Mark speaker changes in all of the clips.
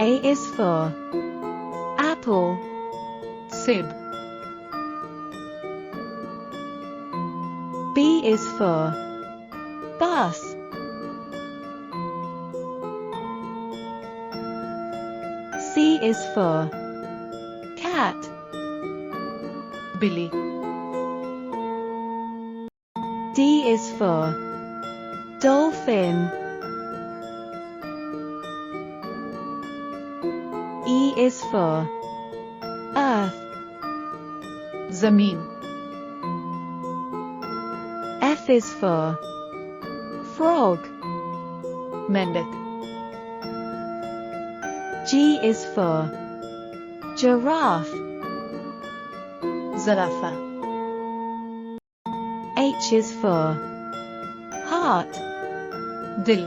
Speaker 1: A is for apple.
Speaker 2: Sib.
Speaker 1: B is for bus. C is for cat.
Speaker 2: Billy.
Speaker 1: D is for dolphin. E is for earth.
Speaker 2: Zameen.
Speaker 1: F is for frog.
Speaker 2: Mendak.
Speaker 1: G is for giraffe.
Speaker 2: Zarafa.
Speaker 1: H is for heart.
Speaker 2: Dil.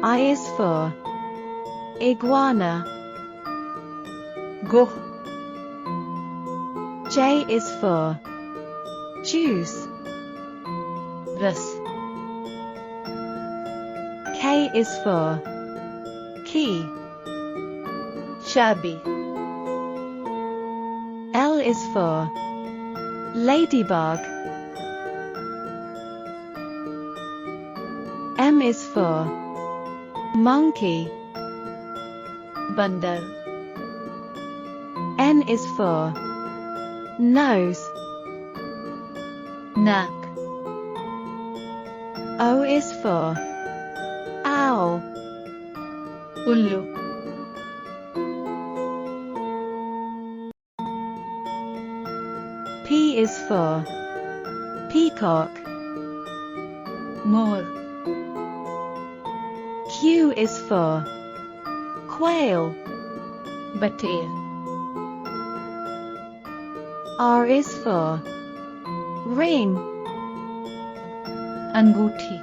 Speaker 1: I is for iguana.
Speaker 2: Goh.
Speaker 1: J is for juice.
Speaker 2: Ras.
Speaker 1: K is for key.
Speaker 2: Shabby.
Speaker 1: L is for ladybug. M is for monkey.
Speaker 2: Bandar.
Speaker 1: N is for nose.
Speaker 2: Nak.
Speaker 1: O is for owl.
Speaker 2: Ullu.
Speaker 1: P is for peacock.
Speaker 2: More.
Speaker 1: Q is for quail.
Speaker 2: Batir.
Speaker 1: R is for ring.
Speaker 2: Anguthi.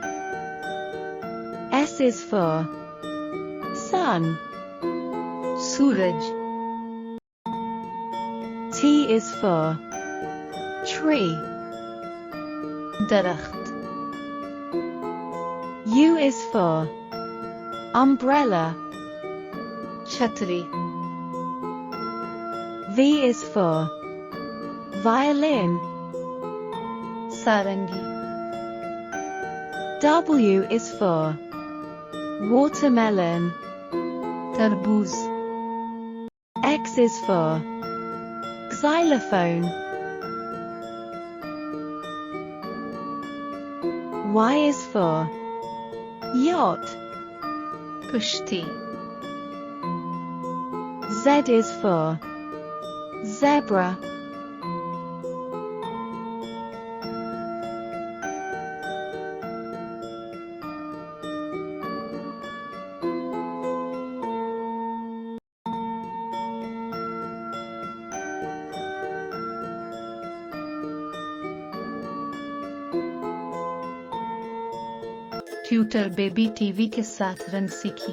Speaker 1: S is for sun.
Speaker 2: Suraj.
Speaker 1: T is for tree.
Speaker 2: Darakht.
Speaker 1: U is for umbrella.
Speaker 2: Chhatri.
Speaker 1: V is for violin.
Speaker 2: Sarangi.
Speaker 1: W is for watermelon.
Speaker 2: Tarbuz.
Speaker 1: X is for xylophone. Y is for yacht.
Speaker 2: Pushti.
Speaker 1: Z is for zebra.
Speaker 2: Tutor baby TV के साथ run सीखी।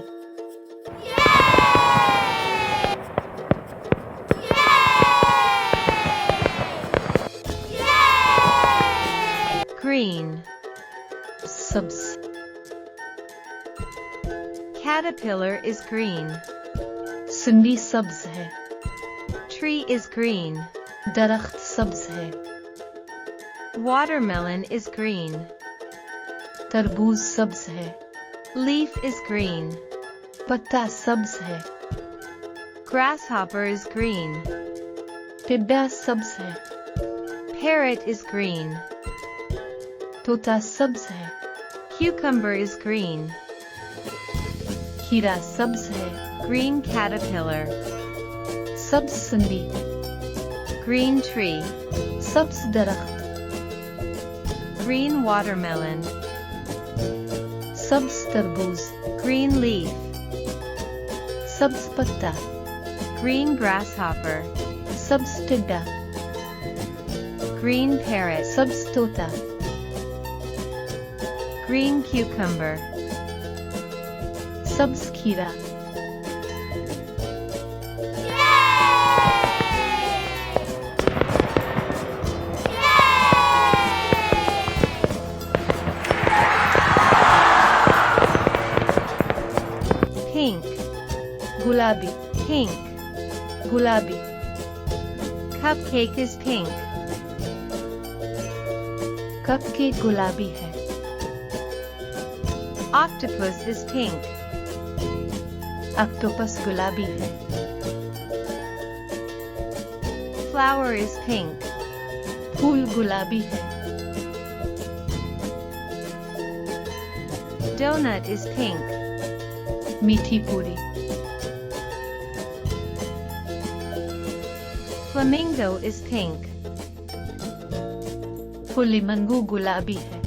Speaker 1: Green.
Speaker 2: Subs.
Speaker 1: Caterpillar is green.
Speaker 2: सिंडी सब्ज है।
Speaker 1: Tree is green.
Speaker 2: दरख्त सब्ज है।
Speaker 1: Watermelon is green.
Speaker 2: तरबूज सब्ज है।
Speaker 1: Leaf is green.
Speaker 2: पत्ता सब्ज है।
Speaker 1: Grasshopper is green.
Speaker 2: टिड्डा सब्ज है।
Speaker 1: Parrot is green.
Speaker 2: तोता सब्ज है।
Speaker 1: Cucumber is green.
Speaker 2: खीरा सब्ज है।
Speaker 1: Green caterpillar.
Speaker 2: सब्ज सिंडी।
Speaker 1: Green tree.
Speaker 2: सब्ज दरख्त।
Speaker 1: Green watermelon.
Speaker 2: सब्ज तरबूज।
Speaker 1: Green leaf.
Speaker 2: सब्ज पत्ता।
Speaker 1: Green grasshopper.
Speaker 2: सब्ज टिड्डा।
Speaker 1: Green parrot.
Speaker 2: सब्ज तोता।
Speaker 1: Green cucumber.
Speaker 2: सब्ज खीरा। गुलाबी,
Speaker 1: pink.
Speaker 2: गुलाबी,
Speaker 1: Cupcake is pink.
Speaker 2: कपकेक गुलाबी है,
Speaker 1: Octopus is pink.
Speaker 2: ऑक्टोपस गुलाबी है,
Speaker 1: Flower is pink.
Speaker 2: फूल गुलाबी है,
Speaker 1: Donut is pink.
Speaker 2: मीठी पूरी,
Speaker 1: Flamingo is pink.
Speaker 2: फुलिमंगू गुलाबी है,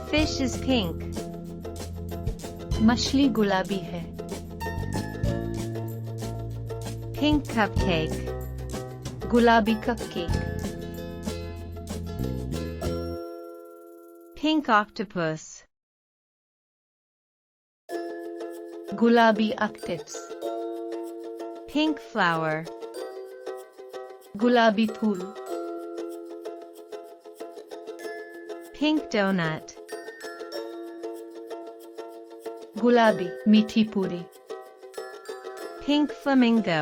Speaker 1: Fish is pink.
Speaker 2: मछली गुलाबी है,
Speaker 1: Pink cupcake.
Speaker 2: गुलाबी कपकेक,
Speaker 1: Pink octopus.
Speaker 2: गुलाबी ऑक्टप्स,
Speaker 1: Pink flower.
Speaker 2: गुलाबी फूल,
Speaker 1: Pink donut.
Speaker 2: गुलाबी मीठी पूरी,
Speaker 1: Pink flamingo.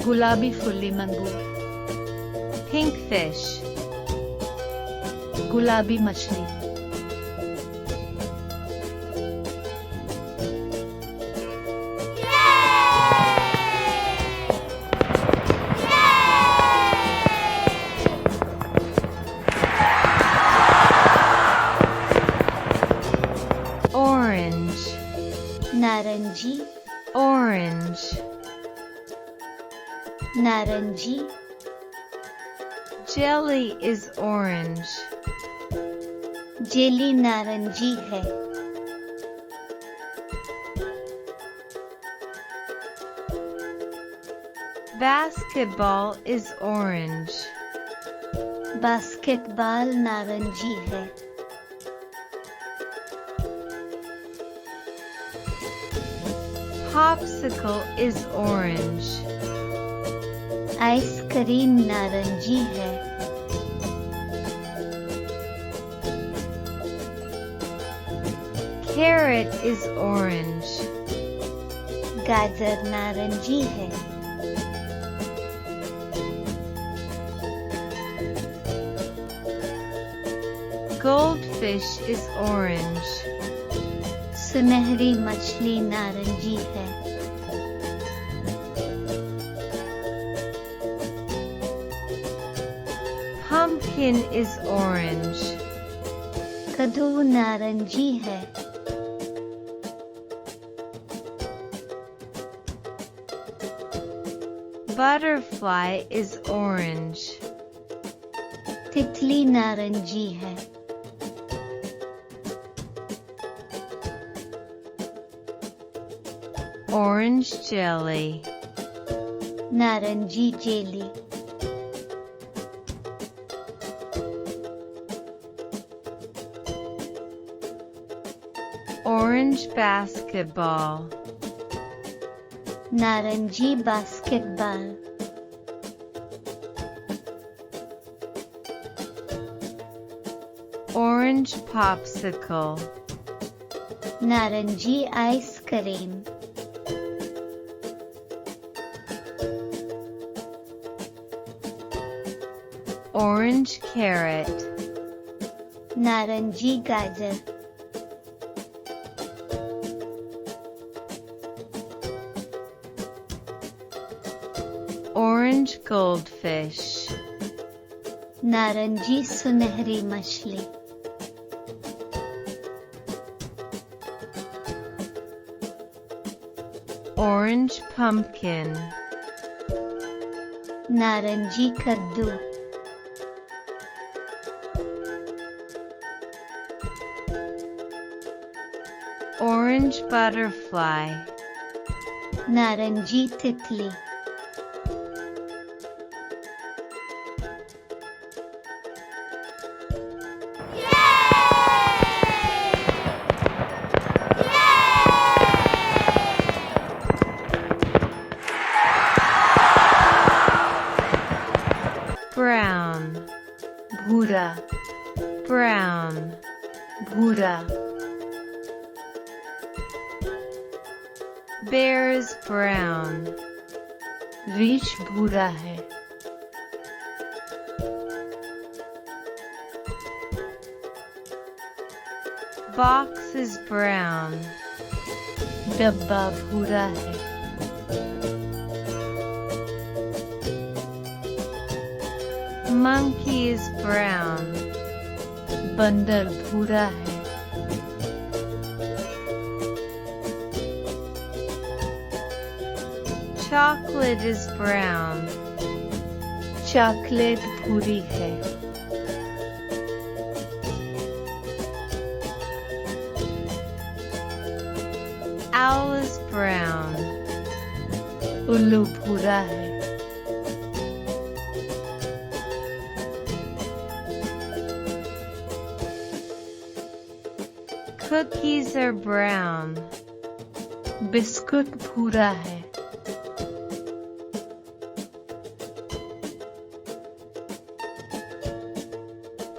Speaker 2: गुलाबी फुलिमंगू,
Speaker 1: Pink fish.
Speaker 2: गुलाबी मछली,
Speaker 1: Orange.
Speaker 2: नारंगी,
Speaker 1: Orange.
Speaker 2: नारंगी,
Speaker 1: Jelly is orange.
Speaker 2: जेली नारंगी है,
Speaker 1: Basketball is orange.
Speaker 2: बास्केटबॉल नारंगी है,
Speaker 1: Popsicle is orange.
Speaker 2: आइसक्रीम नारंगी है,
Speaker 1: Carrot is orange.
Speaker 2: गाजर नारंगी है,
Speaker 1: Goldfish is orange.
Speaker 2: सुनहरी मछली नारंगी है,
Speaker 1: Pumpkin is orange.
Speaker 2: कद्दू नारंगी है,
Speaker 1: Butterfly is orange.
Speaker 2: तितली नारंगी है,
Speaker 1: Orange jelly.
Speaker 2: नारंगी जेली,
Speaker 1: Orange basketball.
Speaker 2: नारंगी बास्केटबॉल,
Speaker 1: Orange popsicle.
Speaker 2: नारंगी आइसक्रीम,
Speaker 1: Orange carrot.
Speaker 2: नारंगी गाजर,
Speaker 1: Orange goldfish.
Speaker 2: नारंगी सुनहरी मछली,
Speaker 1: Orange pumpkin.
Speaker 2: नारंगी कद्दू,
Speaker 1: Orange butterfly.
Speaker 2: नारंगी तितली,
Speaker 1: Brown.
Speaker 2: भूरा,
Speaker 1: Brown.
Speaker 2: भूरा,
Speaker 1: Bear is brown.
Speaker 2: रीछ भूरा है.
Speaker 1: Box is brown.
Speaker 2: डब्बा भूरा है.
Speaker 1: Monkey is brown.
Speaker 2: बंदर भूरा है.
Speaker 1: Chocolate is brown.
Speaker 2: चॉकलेट भूरी है.
Speaker 1: Owl is brown.
Speaker 2: उल्लू भूरा है.
Speaker 1: Cookies are brown.
Speaker 2: बिस्कुट भूरा है.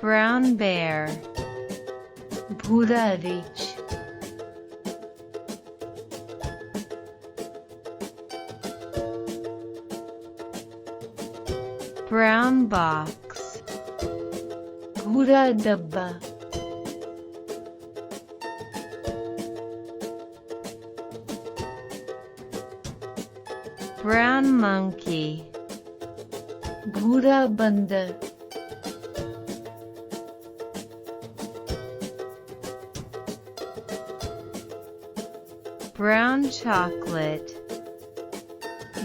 Speaker 1: Brown bear.
Speaker 2: भूरा रीछ.
Speaker 1: Brown box.
Speaker 2: भूरा डब्बा.
Speaker 1: Brown monkey.
Speaker 2: भूरा बंदर.
Speaker 1: Brown chocolate.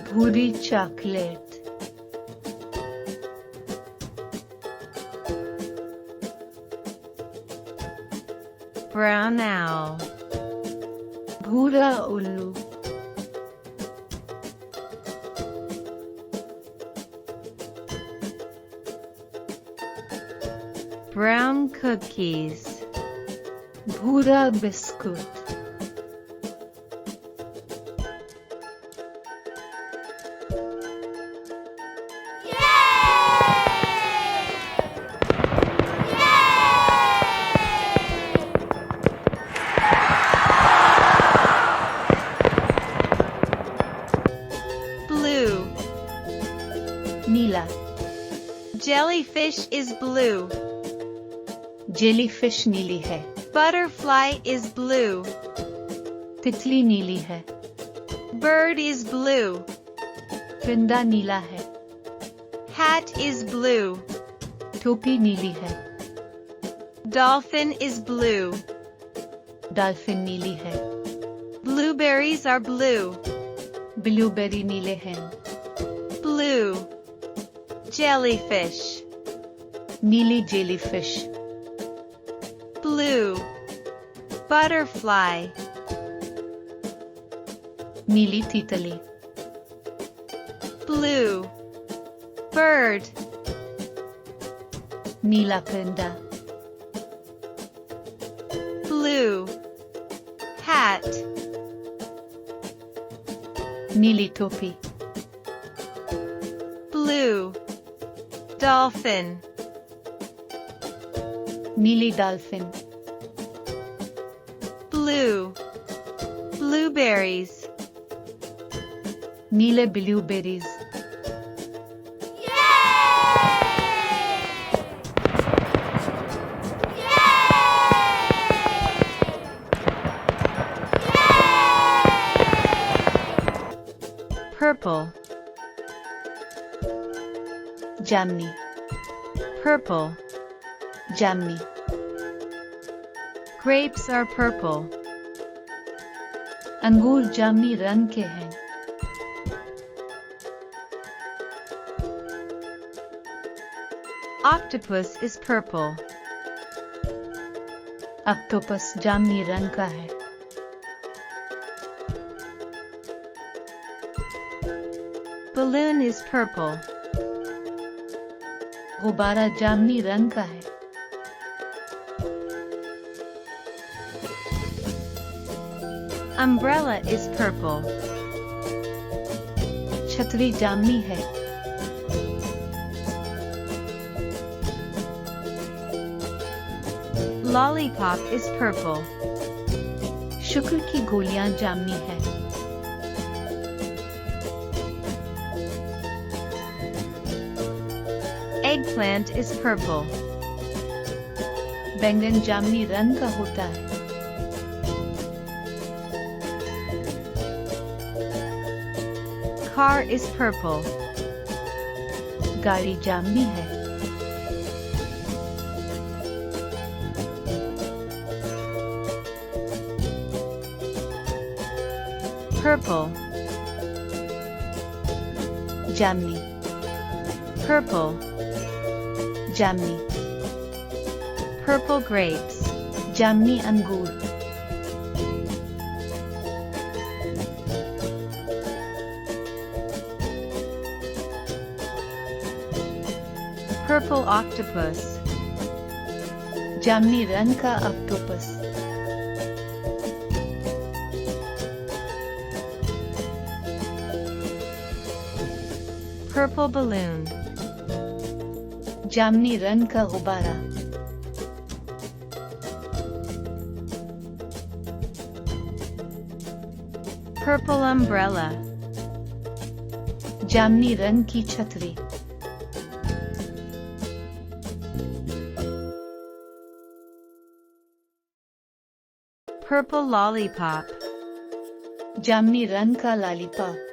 Speaker 2: भूरी चॉकलेट.
Speaker 1: Brown owl.
Speaker 2: भूरा उल्लू.
Speaker 1: Brown cookies.
Speaker 2: भूरा biscuit.
Speaker 1: Blue.
Speaker 2: Neela.
Speaker 1: Jellyfish is blue.
Speaker 2: Jellyfish नीली है.
Speaker 1: Butterfly is blue.
Speaker 2: तितली नीली है.
Speaker 1: Bird is blue.
Speaker 2: परिंदा नीला है.
Speaker 1: Hat is blue.
Speaker 2: टोपी नीली है.
Speaker 1: Dolphin is blue.
Speaker 2: डॉल्फिन नीली है.
Speaker 1: Blueberries are blue.
Speaker 2: ब्लूबेरी नीले हैं.
Speaker 1: Blue. Jellyfish.
Speaker 2: नीली जेलीफिश.
Speaker 1: Blue. Butterfly.
Speaker 2: नीली तितली.
Speaker 1: Blue. Bird.
Speaker 2: नीला परिंदा.
Speaker 1: Blue. Hat.
Speaker 2: नीली टोपी.
Speaker 1: Blue. Dolphin.
Speaker 2: नीली डॉल्फिन.
Speaker 1: Blue. Blueberries.
Speaker 2: नीले ब्लूबेरीज.
Speaker 1: Purple.
Speaker 2: जामनी.
Speaker 1: Purple.
Speaker 2: जामनी.
Speaker 1: Grapes are purple.
Speaker 2: अंगूर जामनी रंग के हैं.
Speaker 1: Octopus is purple.
Speaker 2: ऑक्टोपस जामनी रंग का है.
Speaker 1: Balloon is purple.
Speaker 2: गुब्बारा जामनी रंग का है.
Speaker 1: Umbrella is purple.
Speaker 2: छतरी जामनी है.
Speaker 1: Lollipop is purple.
Speaker 2: शुक्र की गोलियां जामनी है.
Speaker 1: Eggplant is purple.
Speaker 2: बैंगन जामुनी रंग का होता है।
Speaker 1: Car is purple.
Speaker 2: गाड़ी जामुनी है।
Speaker 1: Purple.
Speaker 2: जामुनी,
Speaker 1: Purple.
Speaker 2: जामुनी,
Speaker 1: Purple grapes.
Speaker 2: जामुनी अंगूर,
Speaker 1: Purple octopus.
Speaker 2: जामुनी रंग का ऑक्टोपस,
Speaker 1: Purple balloon.
Speaker 2: जामुनी रंग का गुब्बारा,
Speaker 1: Purple umbrella.
Speaker 2: जामुनी रंग की छतरी,
Speaker 1: Purple lollipop.
Speaker 2: जामुनी रंग का लॉलीपॉप,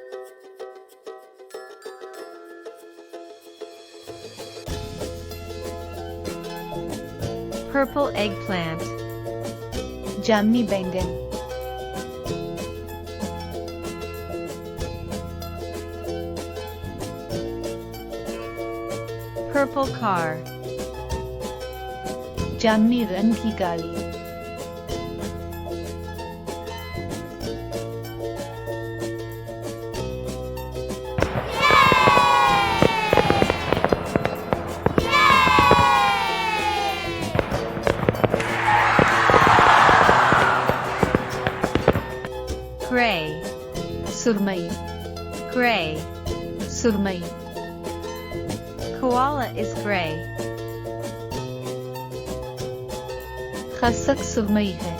Speaker 1: Purple eggplant.
Speaker 2: जामुनी बैंगन,
Speaker 1: Purple car.
Speaker 2: जामुनी रंग की गाड़ी,
Speaker 1: Gray.
Speaker 2: सुरमई,
Speaker 1: Gray.
Speaker 2: सुरमई,
Speaker 1: Koala is gray.
Speaker 2: खसक सुरमई है।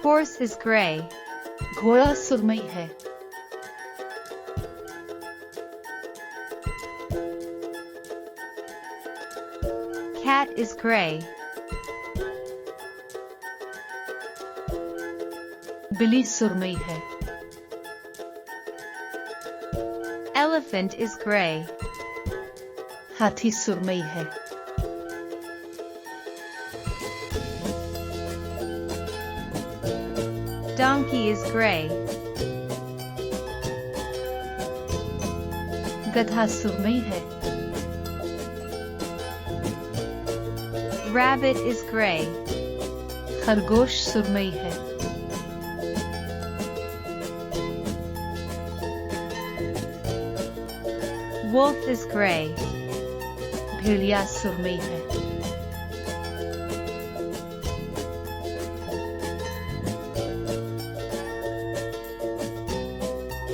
Speaker 1: Horse is gray.
Speaker 2: घोड़ा सुरमई है।
Speaker 1: Cat is gray.
Speaker 2: बिल्ली सुरमई है।
Speaker 1: Elephant is gray.
Speaker 2: हाथी सुरमई है।
Speaker 1: Donkey is gray.
Speaker 2: गधा सुरमई है।
Speaker 1: Rabbit is gray.
Speaker 2: खरगोश सुरमई है।
Speaker 1: Wolf is gray.
Speaker 2: भेड़िया सुरमई है।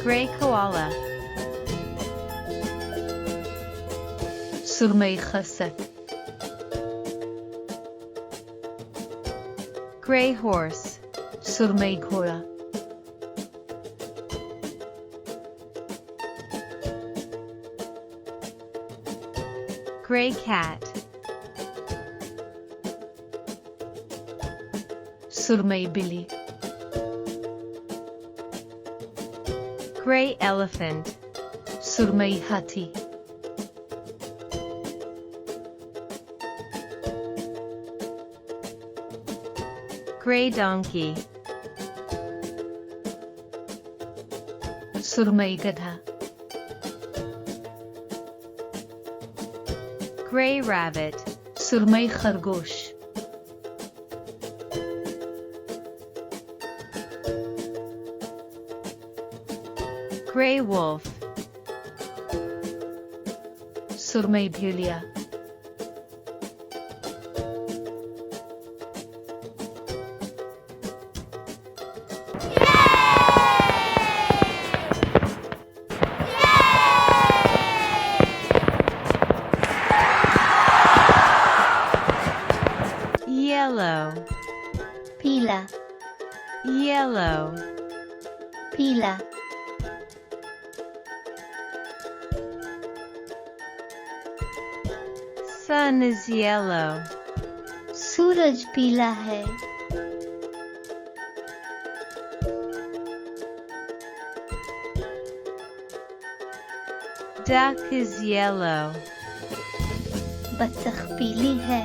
Speaker 1: Gray koala.
Speaker 2: सुरमई खसक।
Speaker 1: Gray horse.
Speaker 2: सुरमई घोड़ा।
Speaker 1: Gray cat.
Speaker 2: सुरमई बिल्ली।
Speaker 1: Gray elephant.
Speaker 2: सुरमई हाथी।
Speaker 1: Gray donkey.
Speaker 2: सुरमई गधा।
Speaker 1: Gray rabbit.
Speaker 2: सुरमई खरगोश।
Speaker 1: Gray wolf.
Speaker 2: सुरमई भेड़िया।
Speaker 1: Yellow.
Speaker 2: पीला,
Speaker 1: Yellow.
Speaker 2: पीला।
Speaker 1: Sun is yellow.
Speaker 2: सूरज पीला है.
Speaker 1: Duck is yellow.
Speaker 2: बत्तख पीली है.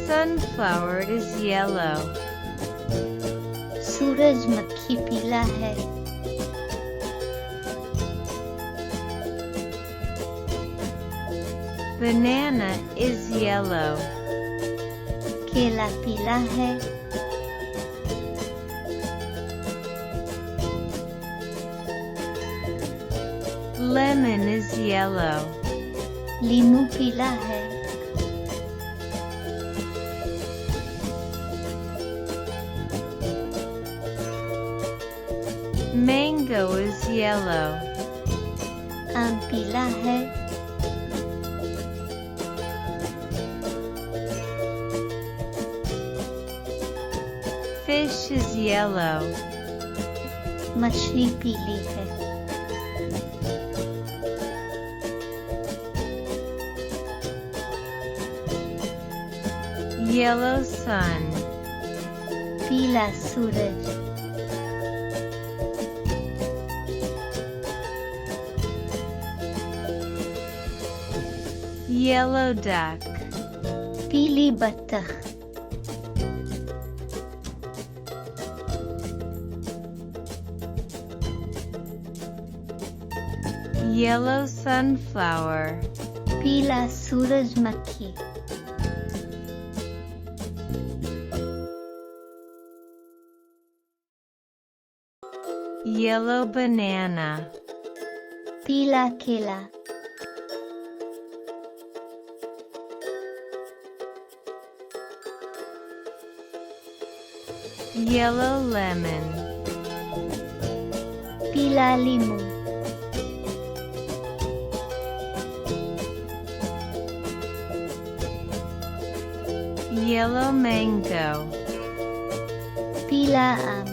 Speaker 1: Sunflower is yellow.
Speaker 2: सूरजमुखी पीला है.
Speaker 1: Banana is yellow.
Speaker 2: केला पीला है.
Speaker 1: Lemon is yellow.
Speaker 2: लीमू पीला है.
Speaker 1: Mango is yellow.
Speaker 2: आम पीला है.
Speaker 1: Fish is yellow.
Speaker 2: मछली पीली है.
Speaker 1: Yellow sun.
Speaker 2: पीला सूरज.
Speaker 1: Yellow duck.
Speaker 2: पीली बत्तख.
Speaker 1: Yellow sunflower.
Speaker 2: पीला सूरजमुखी.
Speaker 1: Yellow banana.
Speaker 2: पीला केला.
Speaker 1: Yellow lemon.
Speaker 2: पीला लीमू.
Speaker 1: Yellow mango.
Speaker 2: पीला आम.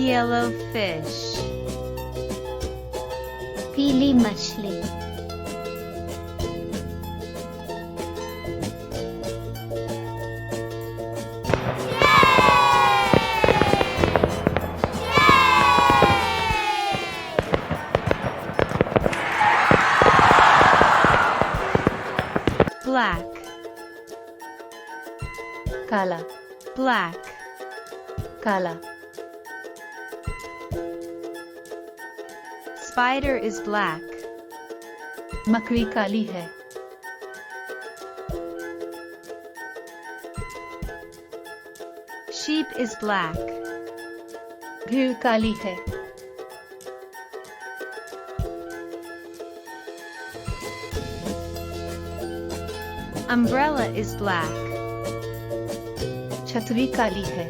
Speaker 1: Yellow fish.
Speaker 2: पीली मछली.
Speaker 1: Black.
Speaker 2: काला.
Speaker 1: Black.
Speaker 2: काला.
Speaker 1: Spider is black.
Speaker 2: मकड़ी काली है.
Speaker 1: Sheep is black.
Speaker 2: भेड़ काली है.
Speaker 1: Umbrella is black.
Speaker 2: छतरी काली है.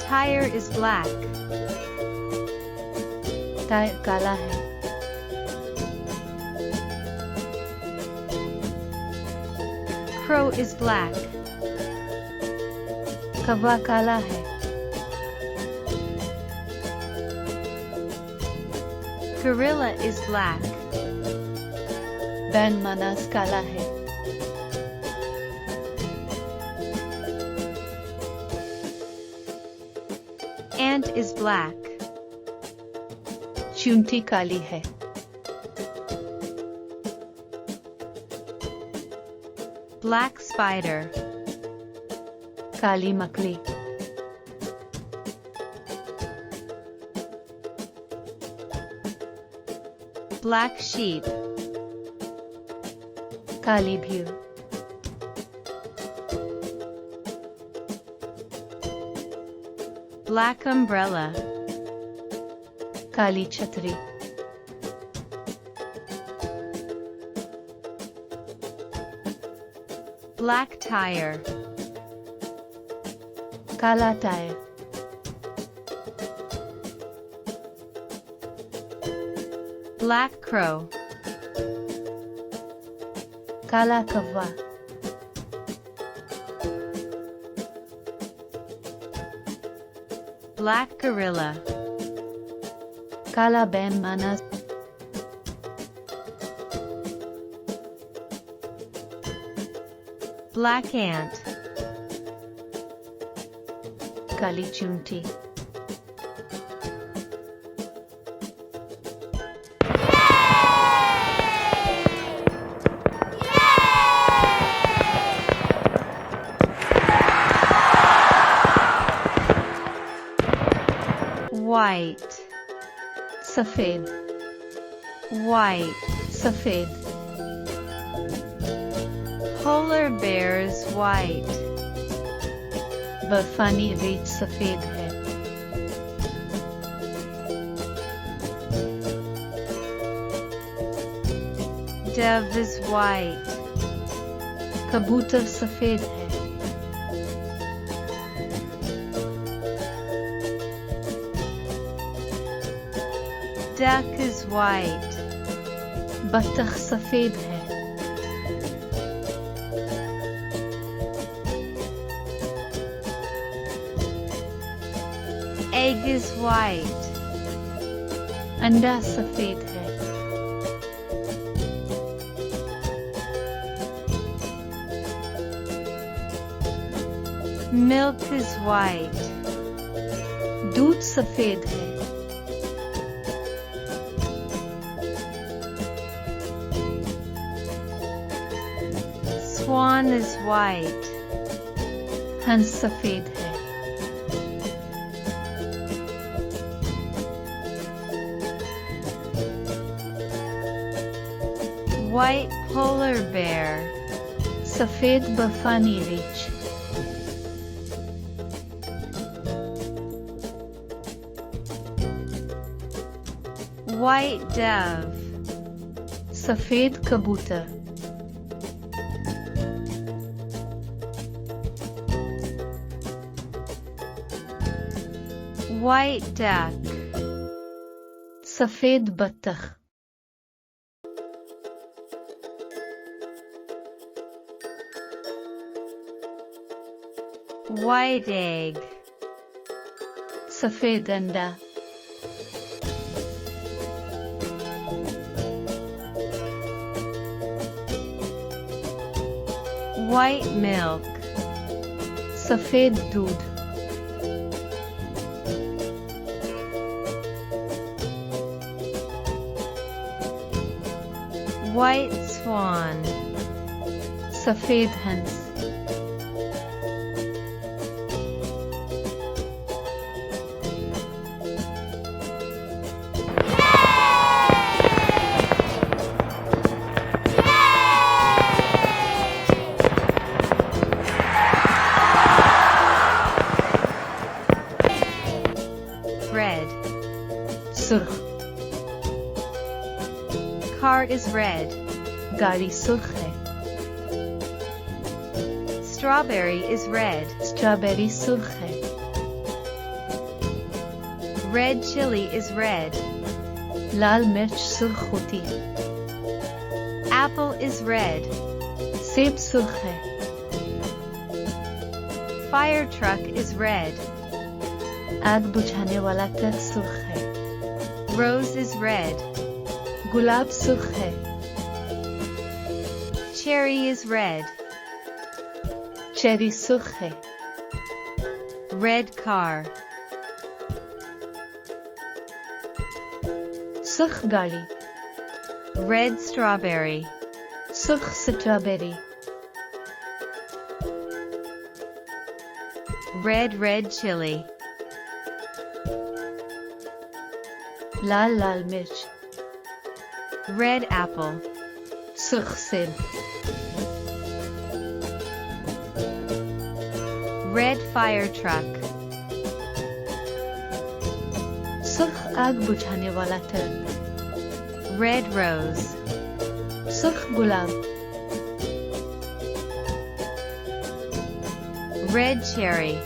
Speaker 1: Tire is black.
Speaker 2: टायर काला है.
Speaker 1: Crow is black.
Speaker 2: कौवा काला है.
Speaker 1: Gorilla is black.
Speaker 2: बैन मानस काला है.
Speaker 1: Ant is black.
Speaker 2: चूंटी काली है.
Speaker 1: Black spider.
Speaker 2: काली मकड़ी.
Speaker 1: Black sheep.
Speaker 2: काली भेड़.
Speaker 1: Black umbrella.
Speaker 2: काली छतरी.
Speaker 1: Black tire.
Speaker 2: काला टायर.
Speaker 1: Black crow.
Speaker 2: काला कौवा,
Speaker 1: Black gorilla.
Speaker 2: काला बेईमाना,
Speaker 1: Black ant.
Speaker 2: काली चूंटी,
Speaker 1: White.
Speaker 2: सफेद,
Speaker 1: White.
Speaker 2: सफेद,
Speaker 1: Polar bear is white.
Speaker 2: बर्फानी रीछ सफेद है,
Speaker 1: Dove is white.
Speaker 2: कबूतर सफेद है,
Speaker 1: Duck is white.
Speaker 2: बत्तख सफेद है,
Speaker 1: Egg is white.
Speaker 2: अंडा सफेद है,
Speaker 1: Milk is white.
Speaker 2: दूध सफेद है,
Speaker 1: Swan is white.
Speaker 2: हंस सफेद है,
Speaker 1: White polar bear.
Speaker 2: सफेद बर्फानी रीछ,
Speaker 1: White dove.
Speaker 2: सफेद कबूतर,
Speaker 1: White duck.
Speaker 2: सफेद बत्तख,
Speaker 1: White egg.
Speaker 2: सफेद अंडा,
Speaker 1: White milk.
Speaker 2: सफेद दूध,
Speaker 1: White swan.
Speaker 2: सफेद हंस,
Speaker 1: Red.
Speaker 2: सुर्ख,
Speaker 1: Car is red.
Speaker 2: गाड़ी सुर्ख है,
Speaker 1: Strawberry is red.
Speaker 2: स्ट्रॉबेरी सुर्ख है,
Speaker 1: Red chili is red.
Speaker 2: लाल मिर्च सुर्ख होती है,
Speaker 1: Apple is red.
Speaker 2: सेब सुर्ख है,
Speaker 1: Fire truck is red.
Speaker 2: आग बुझाने वाला ट्रक सुर्ख है,
Speaker 1: Rose is red.
Speaker 2: गुलाब सुर्ख है,
Speaker 1: Cherry is red.
Speaker 2: चेरी सुर्ख है,
Speaker 1: Red car.
Speaker 2: सुर्ख गाड़ी,
Speaker 1: Red strawberry.
Speaker 2: सुर्ख स्ट्रॉबेरी,
Speaker 1: Red chili.
Speaker 2: लाल लाल मिर्च,
Speaker 1: Red apple.
Speaker 2: सुर्ख सेब,
Speaker 1: Red fire truck.
Speaker 2: सुर्ख आग बुझाने वाला ट्रक,
Speaker 1: Red rose.
Speaker 2: सुर्ख गुलाब,
Speaker 1: Red cherry.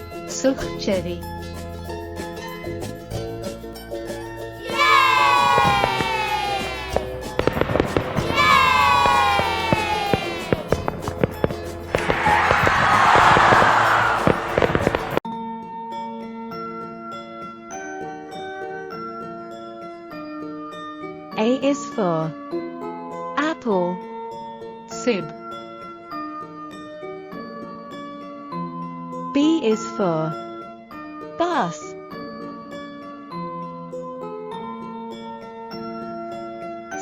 Speaker 2: सुर्ख cherry, A is for apple.
Speaker 3: سب.
Speaker 2: B is for bus.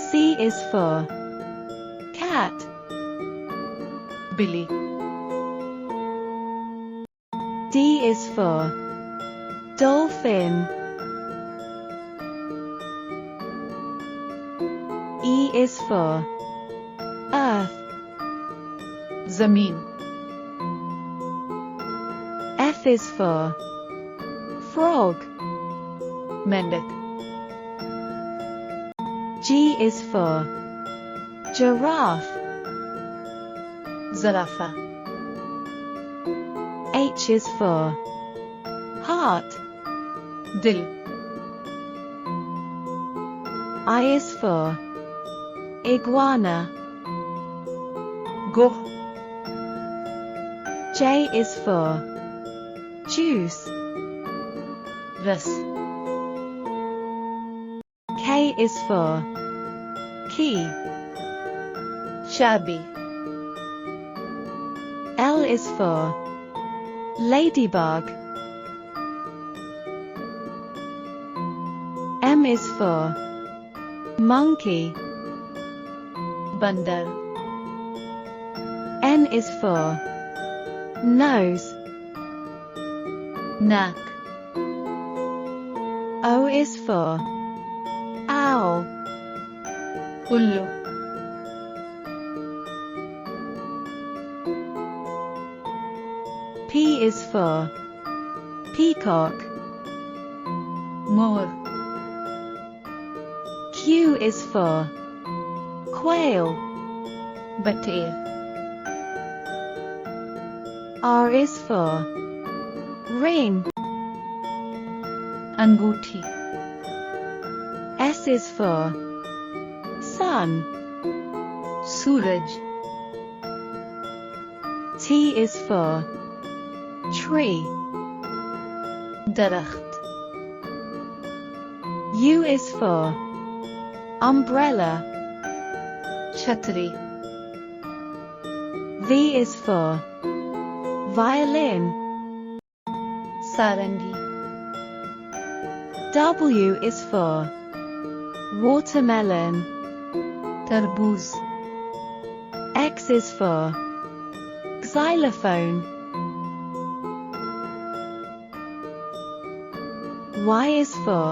Speaker 2: C is for cat.
Speaker 3: بلی.
Speaker 2: D is for dolphin. E is for earth.
Speaker 3: زمین.
Speaker 2: F is for frog.
Speaker 3: مندک.
Speaker 2: G is for giraffe.
Speaker 3: زرافه.
Speaker 2: H is for heart.
Speaker 3: دل.
Speaker 2: I is for iguana.
Speaker 3: گوه.
Speaker 2: J is for juice.
Speaker 3: رس.
Speaker 2: K is for key.
Speaker 3: شعبی.
Speaker 2: L is for ladybug. M is for monkey.
Speaker 3: بندر.
Speaker 2: N is for nose.
Speaker 3: ناک.
Speaker 2: O is for owl.
Speaker 3: ألو.
Speaker 2: P is for peacock.
Speaker 3: مور.
Speaker 2: Q is for quail.
Speaker 3: بطير.
Speaker 2: R is for ring.
Speaker 3: انگوठी.
Speaker 2: S is for sun.
Speaker 3: سورج.
Speaker 2: T is for tree.
Speaker 3: درخت.
Speaker 2: U is for umbrella.
Speaker 3: छतरी.
Speaker 2: V is for violin.
Speaker 3: سارنگی.
Speaker 2: W is for watermelon.
Speaker 3: تربوز.
Speaker 2: X is for xylophone. Y is for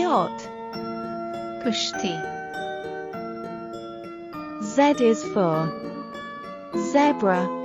Speaker 2: yacht.
Speaker 3: کشتی.
Speaker 2: Z is for zebra.